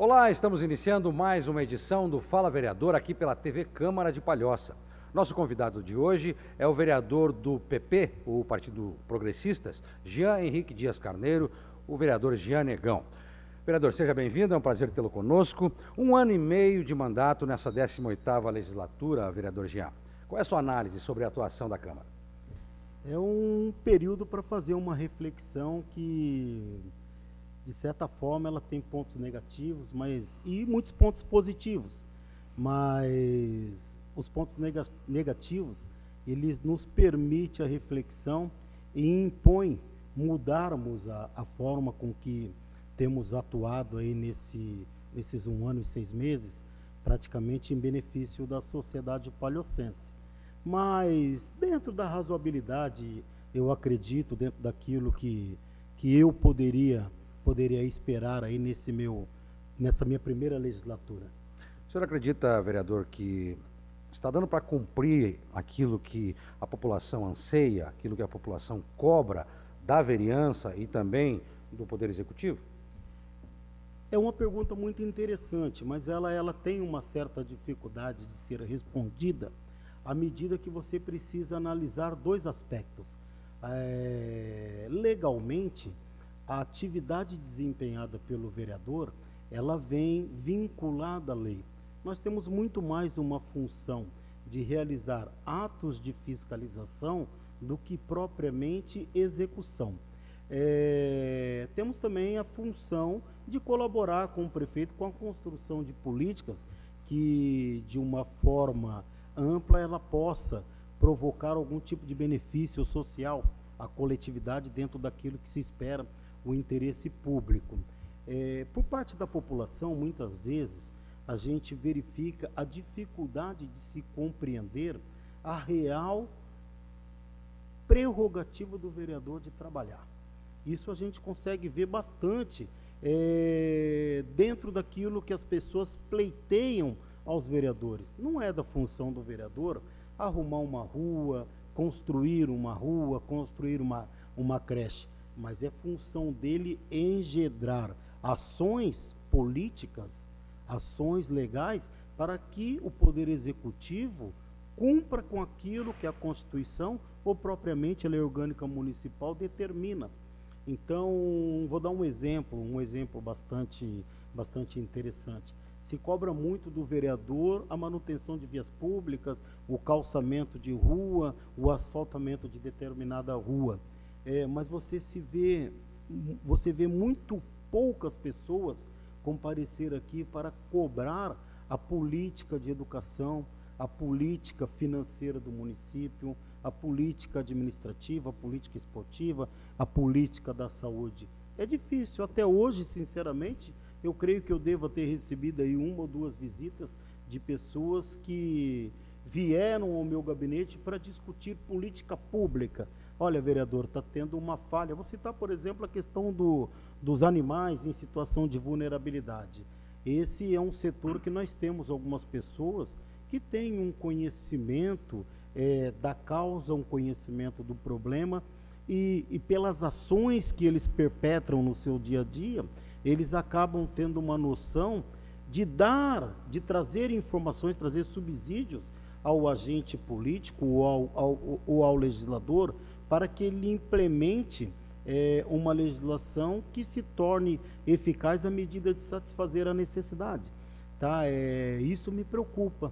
Olá, estamos iniciando mais uma edição do Fala Vereador aqui pela TV Câmara de Palhoça. Nosso convidado de hoje é o vereador do PP, o Partido Progressistas, Jean Henrique Dias Carneiro, o vereador Jean Negão. Vereador, seja bem-vindo, é um prazer tê-lo conosco. 1 ano e meio de mandato nessa 18ª legislatura, vereador Jean. Qual é a sua análise sobre a atuação da Câmara? É um período para fazer uma reflexão que, de certa forma, ela tem pontos negativos, e muitos pontos positivos. Mas os pontos negativos, eles nos permitem a reflexão e impõem mudarmos a forma com que temos atuado aí nesses 1 ano e 6 meses, praticamente em benefício da sociedade palhocense. Mas dentro da razoabilidade, eu acredito, dentro daquilo que eu poderia esperar aí nessa minha primeira legislatura. O senhor acredita, vereador, que está dando para cumprir aquilo que a população anseia, aquilo que a população cobra da vereança e também do Poder Executivo? É uma pergunta muito interessante, mas ela tem uma certa dificuldade de ser respondida à medida que você precisa analisar 2 aspectos. Legalmente, a atividade desempenhada pelo vereador, ela vem vinculada à lei. Nós temos muito mais uma função de realizar atos de fiscalização do que propriamente execução. Temos também a função de colaborar com o prefeito com a construção de políticas que, de uma forma ampla, ela possa provocar algum tipo de benefício social à coletividade dentro daquilo que se espera, o interesse público. Por parte da população, muitas vezes, a gente verifica a dificuldade de se compreender a real prerrogativa do vereador de trabalhar. Isso a gente consegue ver bastante dentro daquilo que as pessoas pleiteiam aos vereadores. Não é da função do vereador arrumar uma rua, construir uma creche, mas é função dele engendrar ações políticas, ações legais, para que o Poder Executivo cumpra com aquilo que a Constituição ou propriamente a Lei Orgânica Municipal determina. Então, vou dar um exemplo bastante interessante. Se cobra muito do vereador a manutenção de vias públicas, o calçamento de rua, o asfaltamento de determinada rua. Mas você vê muito poucas pessoas comparecer aqui para cobrar a política de educação, a política financeira do município, a política administrativa, a política esportiva, a política da saúde. É difícil. Até hoje, sinceramente, eu creio que eu devo ter recebido aí 1 ou 2 visitas de pessoas que vieram ao meu gabinete para discutir política pública. Olha, vereador, está tendo uma falha. Vou citar, por exemplo, a questão dos animais em situação de vulnerabilidade. Esse é um setor que nós temos algumas pessoas que têm um conhecimento da causa, um conhecimento do problema, e pelas ações que eles perpetram no seu dia a dia, eles acabam tendo uma noção de trazer informações, trazer subsídios ao agente político ou ao legislador, para que ele implemente uma legislação que se torne eficaz à medida de satisfazer a necessidade. Tá? Isso me preocupa.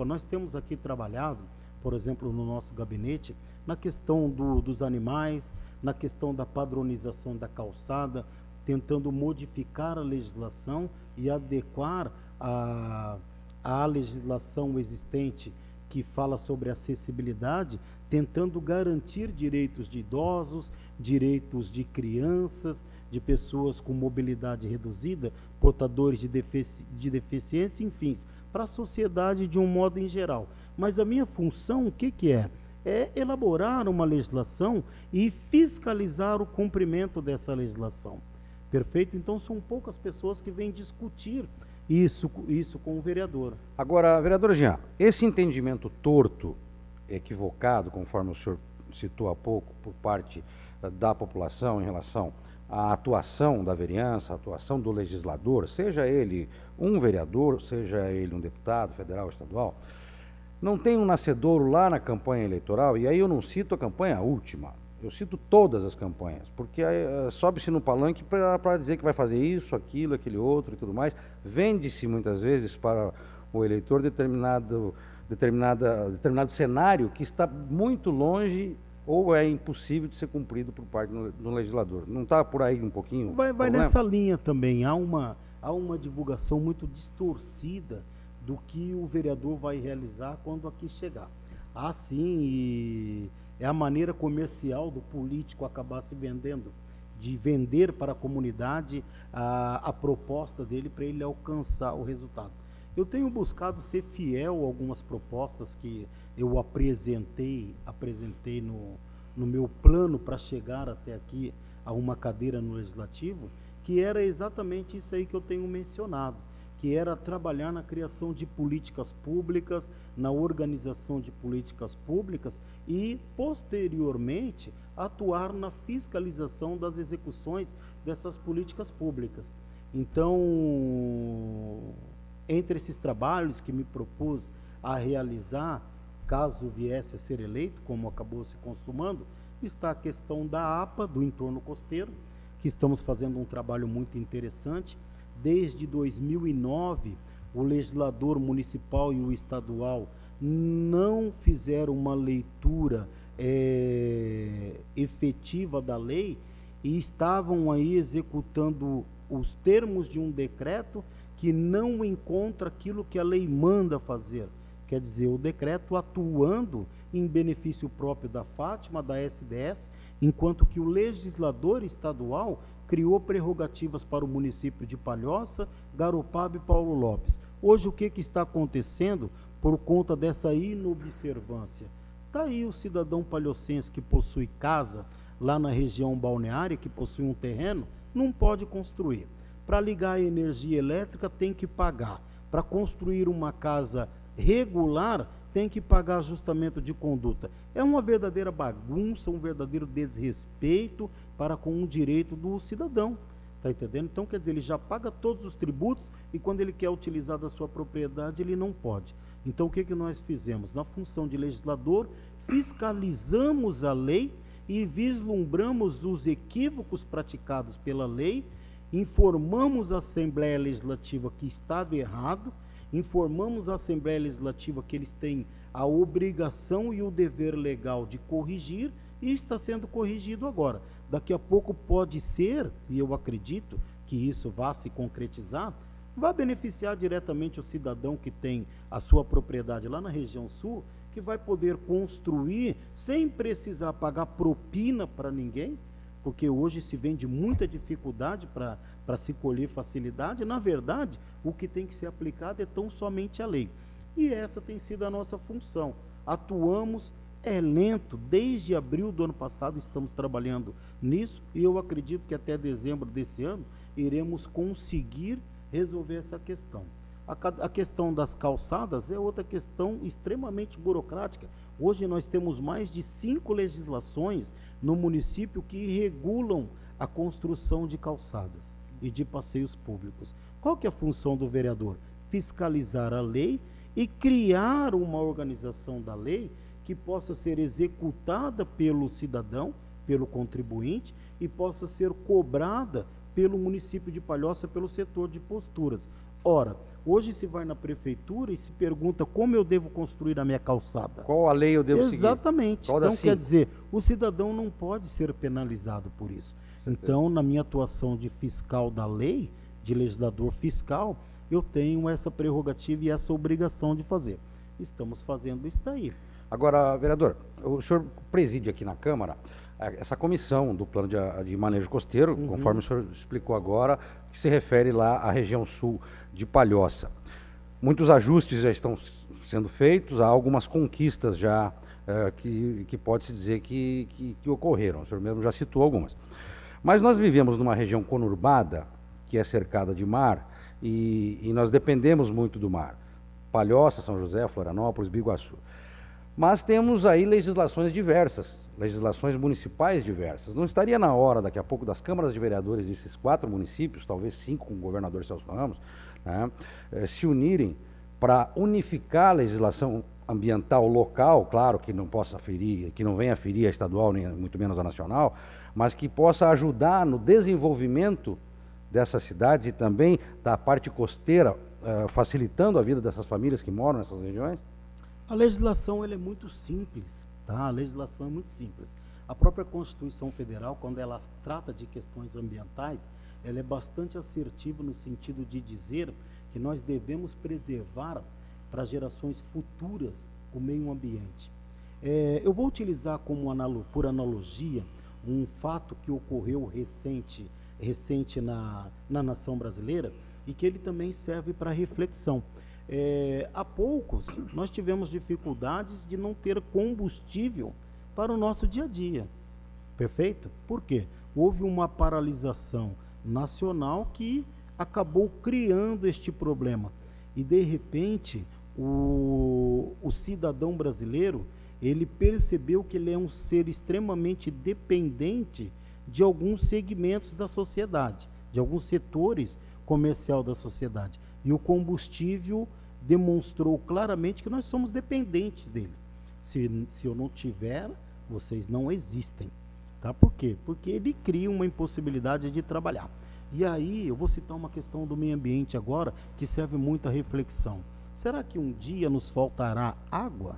Nós temos aqui trabalhado, por exemplo, no nosso gabinete, na questão dos animais, na questão da padronização da calçada, tentando modificar a legislação e adequar a legislação existente que fala sobre acessibilidade, tentando garantir direitos de idosos, direitos de crianças, de pessoas com mobilidade reduzida, portadores de deficiência, enfim, para a sociedade de um modo em geral. Mas a minha função, o que é? É elaborar uma legislação e fiscalizar o cumprimento dessa legislação. Perfeito? Então são poucas pessoas que vêm discutir isso com o vereador. Agora, vereador Jean, esse entendimento torto, equivocado, conforme o senhor citou há pouco, por parte da população em relação a atuação da vereança, a atuação do legislador, seja ele um vereador, seja ele um deputado federal ou estadual, não tem um nascedouro lá na campanha eleitoral, e aí eu não cito a campanha última, eu cito todas as campanhas, porque sobe-se no palanque para dizer que vai fazer isso, aquilo, aquele outro e tudo mais, vende-se muitas vezes para o eleitor determinado cenário que está muito longe ou é impossível de ser cumprido por parte do legislador. Não está por aí um pouquinho? Vai nessa linha também. Há uma divulgação muito distorcida do que o vereador vai realizar quando aqui chegar. Sim, e é a maneira comercial do político acabar se vendendo, de vender para a comunidade a proposta dele para ele alcançar o resultado. Eu tenho buscado ser fiel a algumas propostas que eu apresentei no meu plano para chegar até aqui a uma cadeira no Legislativo, que era exatamente isso aí que eu tenho mencionado, que era trabalhar na criação de políticas públicas, na organização de políticas públicas e, posteriormente, atuar na fiscalização das execuções dessas políticas públicas. Então, entre esses trabalhos que me propus a realizar, caso viesse a ser eleito, como acabou se consumando, está a questão da APA, do entorno costeiro, que estamos fazendo um trabalho muito interessante. Desde 2009, o legislador municipal e o estadual não fizeram uma leitura efetiva da lei e estavam aí executando os termos de um decreto que não encontra aquilo que a lei manda fazer. Quer dizer, o decreto atuando em benefício próprio da Fátima, da SDS, enquanto que o legislador estadual criou prerrogativas para o município de Palhoça, Garopaba e Paulo Lopes. Hoje o que está acontecendo por conta dessa inobservância? Está aí o cidadão palhocense que possui casa lá na região balneária, que possui um terreno, não pode construir. Para ligar a energia elétrica tem que pagar. Para construir uma casa regular tem que pagar ajustamento de conduta. É uma verdadeira bagunça, um verdadeiro desrespeito para com o direito do cidadão. Está entendendo? Então, quer dizer, ele já paga todos os tributos e quando ele quer utilizar da sua propriedade, ele não pode. Então, o que nós fizemos? Na função de legislador, fiscalizamos a lei e vislumbramos os equívocos praticados pela lei, informamos a Assembleia Legislativa que estava errado, informamos a Assembleia Legislativa que eles têm a obrigação e o dever legal de corrigir e está sendo corrigido agora. Daqui a pouco pode ser, e eu acredito que isso vá se concretizar, vai beneficiar diretamente o cidadão que tem a sua propriedade lá na região sul, que vai poder construir sem precisar pagar propina para ninguém, porque hoje se vende muita dificuldade para se colher facilidade. Na verdade, o que tem que ser aplicado é tão somente a lei. E essa tem sido a nossa função. Atuamos, é lento, desde abril do ano passado estamos trabalhando nisso, e eu acredito que até dezembro desse ano iremos conseguir resolver essa questão. A questão das calçadas é outra questão extremamente burocrática. Hoje nós temos mais de 5 legislações no município que regulam a construção de calçadas e de passeios públicos. Qual que é a função do vereador? Fiscalizar a lei e criar uma organização da lei que possa ser executada pelo cidadão, pelo contribuinte, e possa ser cobrada pelo município de Palhoça, pelo setor de posturas. Ora, hoje se vai na prefeitura e se pergunta como eu devo construir a minha calçada. Qual a lei eu devo seguir? Exatamente. Então, quer dizer, o cidadão não pode ser penalizado por isso. Então, na minha atuação de fiscal da lei, de legislador fiscal, eu tenho essa prerrogativa e essa obrigação de fazer. Estamos fazendo isso daí. Agora, vereador, o senhor preside aqui na Câmara essa comissão do plano de manejo costeiro, conforme o senhor explicou agora, que se refere lá à região sul de Palhoça. Muitos ajustes já estão sendo feitos, há algumas conquistas já que pode-se dizer que ocorreram, o senhor mesmo já citou algumas. Mas nós vivemos numa região conurbada, que é cercada de mar, e nós dependemos muito do mar. Palhoça, São José, Florianópolis, Biguaçu. Mas temos aí legislações diversas, legislações municipais diversas. Não estaria na hora, daqui a pouco, das câmaras de vereadores desses 4 municípios, talvez 5 com o governador Celso Ramos, né, se unirem para unificar a legislação ambiental local, claro que não possa ferir, que não venha ferir a estadual, nem muito menos a nacional, mas que possa ajudar no desenvolvimento dessas cidades e também da parte costeira, facilitando a vida dessas famílias que moram nessas regiões? A legislação ela é muito simples, tá? A legislação é muito simples. A própria Constituição Federal, quando ela trata de questões ambientais, ela é bastante assertiva no sentido de dizer que nós devemos preservar para gerações futuras o meio ambiente. Eu vou utilizar por analogia um fato que ocorreu recente na nação brasileira e que ele também serve para reflexão. Há poucos, nós tivemos dificuldades de não ter combustível para o nosso dia a dia. Perfeito? Por quê? Houve uma paralisação nacional que acabou criando este problema. E, de repente, o cidadão brasileiro, ele percebeu que ele é um ser extremamente dependente de alguns segmentos da sociedade, de alguns setores comercial da sociedade. E o combustível demonstrou claramente que nós somos dependentes dele. Se eu não tiver, vocês não existem. Tá? Por quê? Porque ele cria uma impossibilidade de trabalhar. E aí, eu vou citar uma questão do meio ambiente agora, que serve muito à reflexão. Será que um dia nos faltará água?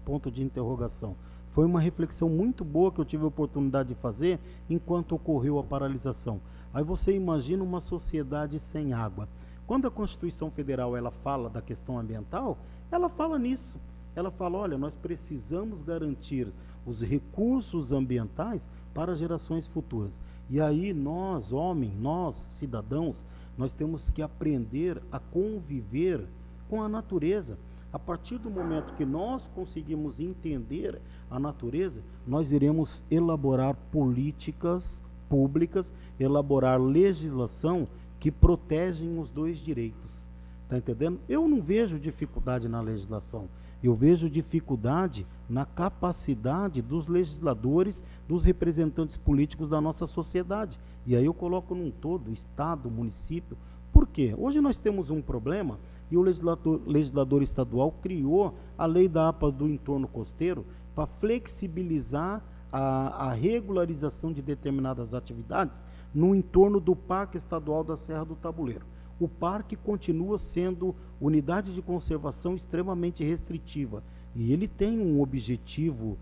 Ponto de interrogação. Foi uma reflexão muito boa que eu tive a oportunidade de fazer enquanto ocorreu a paralisação. Aí você imagina uma sociedade sem água. Quando a Constituição Federal ela fala da questão ambiental, ela fala nisso. Ela fala, olha, nós precisamos garantir os recursos ambientais para gerações futuras. E aí nós, homens, nós, cidadãos, nós temos que aprender a conviver com a natureza. A partir do momento que nós conseguimos entender a natureza, nós iremos elaborar políticas públicas, elaborar legislação que protegem os dois direitos. Está entendendo? Eu não vejo dificuldade na legislação. Eu vejo dificuldade na capacidade dos legisladores, dos representantes políticos da nossa sociedade. E aí eu coloco num todo, Estado, município. Por quê? Hoje nós temos um problema e o legislador estadual criou a lei da APA do entorno costeiro para flexibilizar a regularização de determinadas atividades no entorno do Parque Estadual da Serra do Tabuleiro. O parque continua sendo unidade de conservação extremamente restritiva e ele tem um objetivo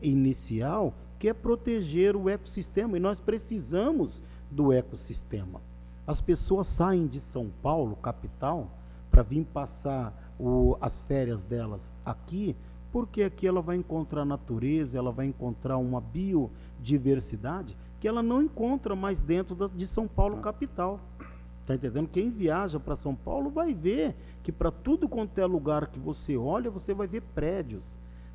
inicial que é proteger o ecossistema e nós precisamos do ecossistema. As pessoas saem de São Paulo, capital, para vir passar as férias delas aqui, porque aqui ela vai encontrar natureza, ela vai encontrar uma biodiversidade que ela não encontra mais dentro de São Paulo, capital. Está entendendo? Quem viaja para São Paulo vai ver que para tudo quanto é lugar que você olha, você vai ver prédios.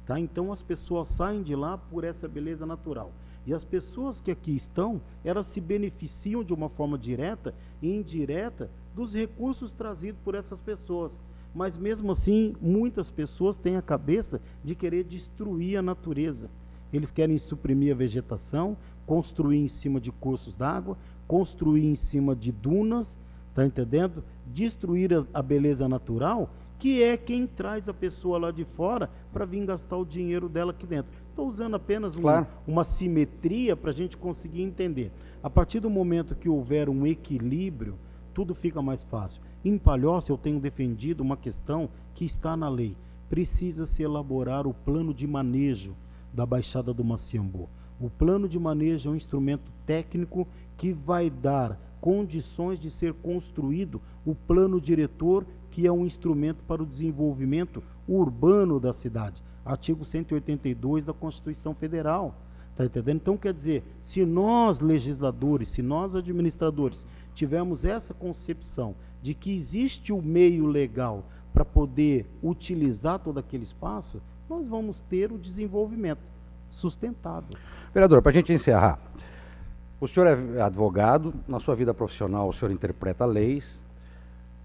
Tá? Então as pessoas saem de lá por essa beleza natural. E as pessoas que aqui estão, elas se beneficiam de uma forma direta e indireta dos recursos trazidos por essas pessoas. Mas mesmo assim, muitas pessoas têm a cabeça de querer destruir a natureza. Eles querem suprimir a vegetação, construir em cima de cursos d'água, construir em cima de dunas, tá entendendo? Destruir a beleza natural, que é quem traz a pessoa lá de fora para vir gastar o dinheiro dela aqui dentro. Estou usando apenas uma simetria para a gente conseguir entender. A partir do momento que houver um equilíbrio, tudo fica mais fácil. Em Palhoça eu tenho defendido uma questão que está na lei. Precisa-se elaborar o plano de manejo da Baixada do Maciambu. O plano de manejo é um instrumento técnico que vai dar condições de ser construído o plano diretor, que é um instrumento para o desenvolvimento urbano da cidade. Artigo 182 da Constituição Federal. Está entendendo? Então, quer dizer, se nós legisladores, se nós administradores tivermos essa concepção de que existe o meio legal para poder utilizar todo aquele espaço, nós vamos ter o desenvolvimento sustentável. Vereador, para a gente encerrar, o senhor é advogado, na sua vida profissional o senhor interpreta leis,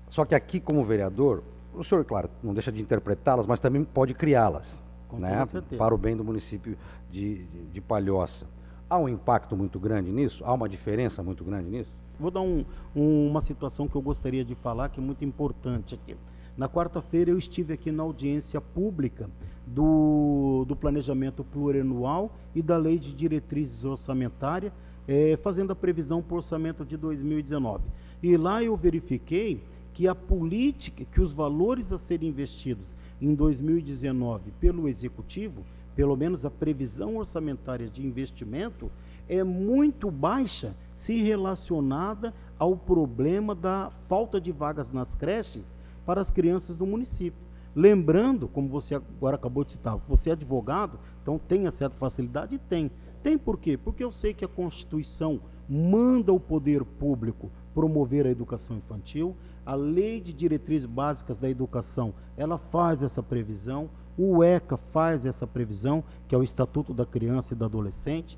só que aqui como vereador, o senhor, claro, não deixa de interpretá-las, mas também pode criá-las. Com né, toda certeza. para o bem do município de Palhoça. Há um impacto muito grande nisso? Há uma diferença muito grande nisso? Vou dar uma situação que eu gostaria de falar, que é muito importante aqui. Na quarta-feira eu estive aqui na audiência pública do planejamento plurianual e da lei de diretrizes orçamentárias, fazendo a previsão para o orçamento de 2019. E lá eu verifiquei que a política, que os valores a serem investidos em 2019 pelo Executivo, pelo menos a previsão orçamentária de investimento, é muito baixa se relacionada ao problema da falta de vagas nas creches para as crianças do município. Lembrando, como você agora acabou de citar, você é advogado, então tem certa facilidade? Tem. Tem por quê? Porque eu sei que a Constituição manda o poder público promover a educação infantil, a Lei de Diretrizes Básicas da Educação, ela faz essa previsão, o ECA faz essa previsão, que é o Estatuto da Criança e do Adolescente,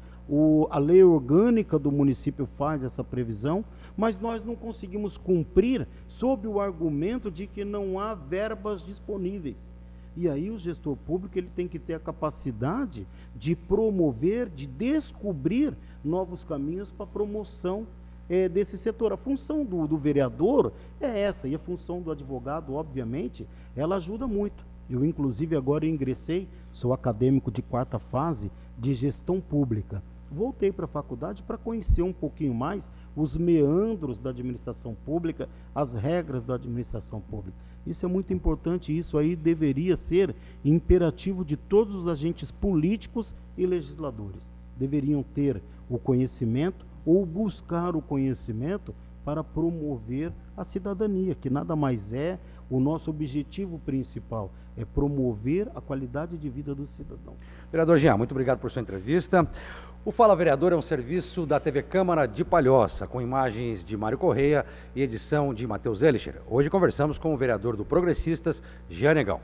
a Lei Orgânica do município faz essa previsão, mas nós não conseguimos cumprir sob o argumento de que não há verbas disponíveis. E aí o gestor público ele tem que ter a capacidade de promover, de descobrir novos caminhos para a promoção desse setor. A função do vereador é essa, e a função do advogado, obviamente, ela ajuda muito. Eu, inclusive, agora ingressei, sou acadêmico de 4ª fase de gestão pública. Voltei para a faculdade para conhecer um pouquinho mais os meandros da administração pública, as regras da administração pública. Isso é muito importante, isso aí deveria ser imperativo de todos os agentes políticos e legisladores. Deveriam ter o conhecimento ou buscar o conhecimento para promover a cidadania, que nada mais é o nosso objetivo principal, é promover a qualidade de vida do cidadão. Vereador Jean, muito obrigado por sua entrevista. O Fala Vereador é um serviço da TV Câmara de Palhoça, com imagens de Mário Correia e edição de Matheus Elicher. Hoje conversamos com o vereador do Progressistas, Jean Negão.